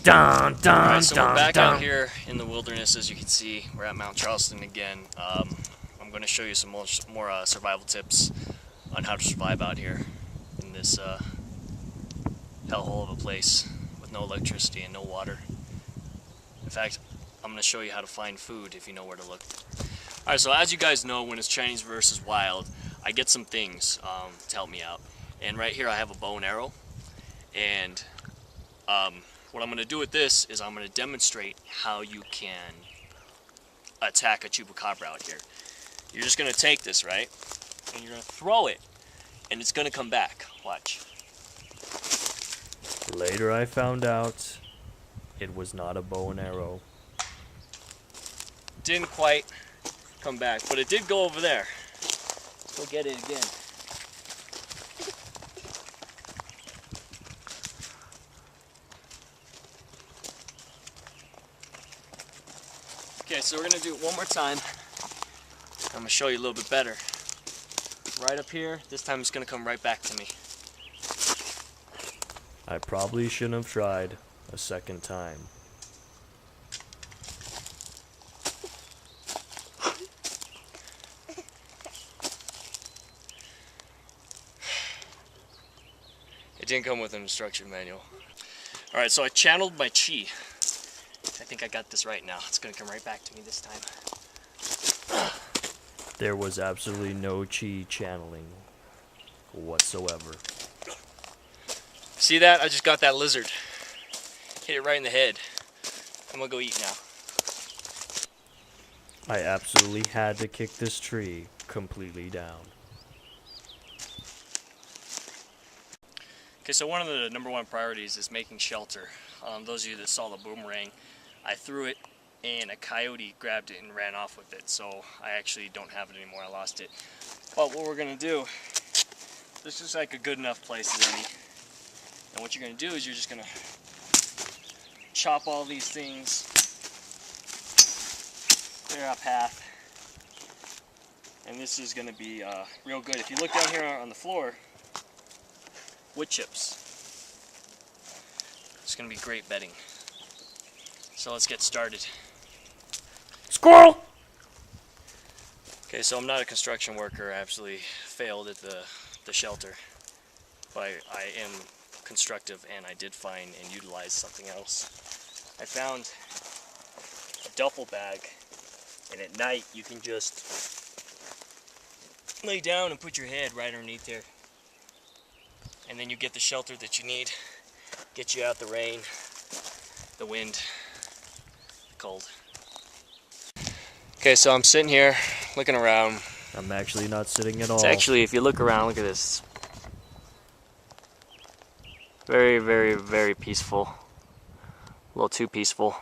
Dun, dun, Alright, so dun, we're back dun. out here in the wilderness, as you can see. We're at Mount Charleston again. I'm going to show you some more survival tips on how to survive out here in this hellhole of a place with no electricity and no water. In fact, I'm going to show you how to find food if you know where to look. Alright, so as you guys know, when it's Chinese versus wild, I get some things to help me out. And right here I have a bow and arrow. And what I'm going to do with this is I'm going to demonstrate how you can attack a chupacabra out here. You're just going to take this, right? And you're going to throw it. And it's going to come back. Watch. Later I found out it was not a bow and arrow. Didn't quite come back, but it did go over there. Let's go get it again. Okay, so we're gonna do it one more time. I'm gonna show you a little bit better. Right up here, this time it's gonna come right back to me. I probably shouldn't have tried a second time. It didn't come with an instruction manual. Alright, so I channeled my chi. I think I got this right now. It's gonna come right back to me this time. There was absolutely no chi channeling whatsoever. See that? I just got that lizard. Hit it right in the head. I'm gonna go eat now. I absolutely had to kick this tree completely down. Okay, so one of the #1 priorities is making shelter. Those of you that saw the boomerang, I threw it and a coyote grabbed it and ran off with it. So I actually don't have it anymore, I lost it. But what we're gonna do, this is like a good enough place as any. And what you're gonna do is you're just gonna chop all these things, clear our path. And this is gonna be real good. If you look down here on the floor, wood chips. It's gonna be great bedding. So let's get started. Squirrel! Okay, so I'm not a construction worker. I absolutely failed at the shelter. But I am constructive, and I did find and utilize something else. I found a duffel bag, and at night you can just lay down and put your head right underneath there. And then you get the shelter that you need. Get you out the rain, the wind, the cold. Okay, so I'm sitting here looking around. I'm actually not sitting at all. It's actually, if you look around, look at this. Very, very, very peaceful. A little too peaceful.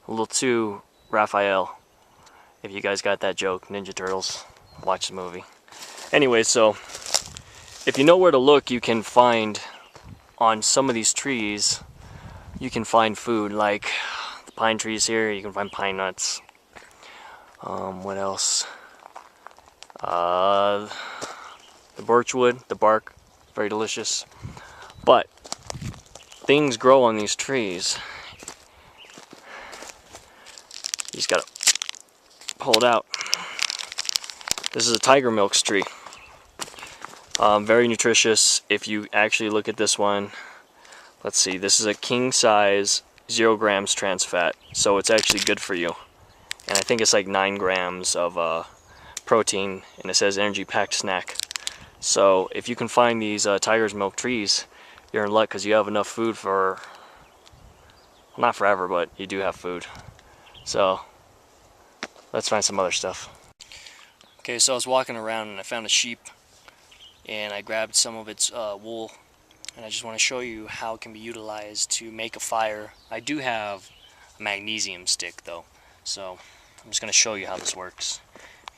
A little too Raphael. If you guys got that joke, Ninja Turtles, watch the movie. Anyway, so if you know where to look, you can find on some of these trees, you can find food like the pine trees here. You can find pine nuts. What else? The birchwood, the bark, very delicious. But things grow on these trees. You just gotta pull it out. This is a tiger milks tree. Very nutritious. If you actually look at this one, let's see, this is a king size 0 grams trans fat, so it's actually good for you. And I think it's like 9 grams of protein, and it says energy packed snack. So if you can find these tiger's milk trees, you're in luck, because you have enough food for, well, not forever, but you do have food. So let's find some other stuff. Okay, so I was walking around and I found a sheep, and I grabbed some of its wool, and I just want to show you how it can be utilized to make a fire. I do have a magnesium stick though, so I'm just going to show you how this works.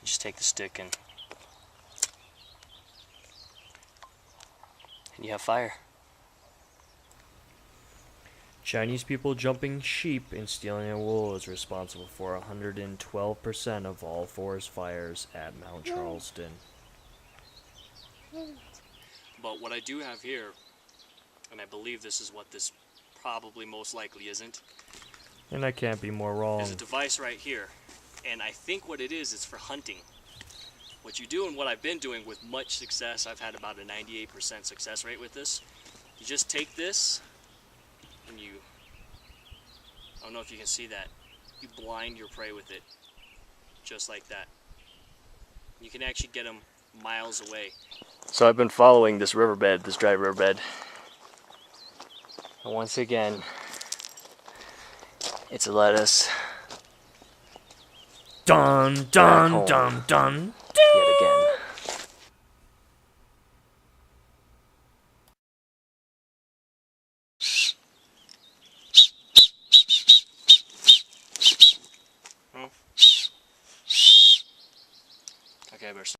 You just take the stick and you have fire. Chinese people jumping sheep and stealing their wool is responsible for 112% of all forest fires at Mount Charleston. But what I do have here And I believe this is what this probably most likely isn't. And I can't be more wrong. There's a device right here. And I think what it is for hunting. What you do and what I've been doing with much success, I've had about a 98% success rate with this. You just take this and you, I don't know if you can see that, you blind your prey with it. Just like that. You can actually get them miles away. So I've been following this riverbed, this dry riverbed. And once again, it's led us Dun dun dun dun.